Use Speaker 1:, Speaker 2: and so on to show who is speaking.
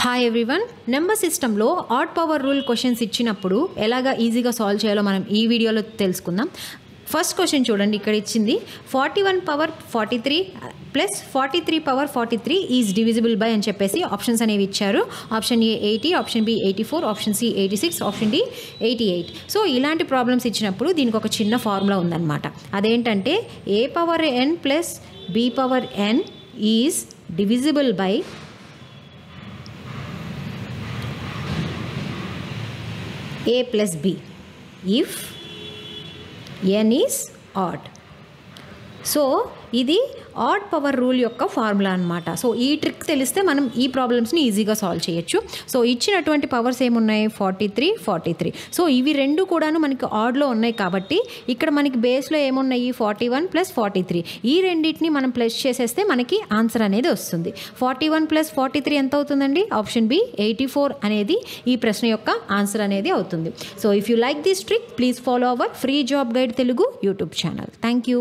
Speaker 1: Hi everyone, number సిస్టంలో add power rule questions ఇచ్చినప్పుడు ఎలాగా ఈజీగా సాల్వ్ చేయాలో మనం ఈ వీడియోలో తెలుసుకుందాం. ఫస్ట్ క్వశ్చన్ చూడండి, ఇక్కడ ఇచ్చింది 41 power 43 plus 43 power 43 is divisible by అని చెప్పేసి ఆప్షన్స్ అనేవి ఇచ్చారు. Option A 80, option B 84, option C 86, option D 88. So ఇలాంటి ప్రాబ్లమ్స్ ఇచ్చినప్పుడు దీనికి ఒక చిన్న ఫార్ములా ఉందన్నమాట. అదేంటంటే A power N plus B power N is divisible by a plus b if n is odd. So ఇది ఆడ్ పవర్ రూల్ యొక్క formula అనమాట. సో ఈ ట్రిక్ తెలిస్తే మనం ఈ ప్రాబ్లమ్స్ని ఈజీగా సాల్వ్ చేయొచ్చు. సో ఇచ్చినటువంటి పవర్స్ ఏమున్నాయి, 43, 43. సో ఇవి రెండు కూడాను మనకి ఆడ్లో ఉన్నాయి కాబట్టి ఇక్కడ మనకి బేస్లో ఏమున్నాయి, 41 ప్లస్ 43. ఈ రెండింటిని మనం ప్లస్ చేసేస్తే మనకి ఆన్సర్ అనేది వస్తుంది. 41 ప్లస్ 43 ఎంత అవుతుందండి? ఆప్షన్ బి 84 అనేది ఈ ప్రశ్న యొక్క ఆన్సర్ అనేది అవుతుంది. So if you like this trick, please follow our free job guide Telugu YouTube channel. Thank you.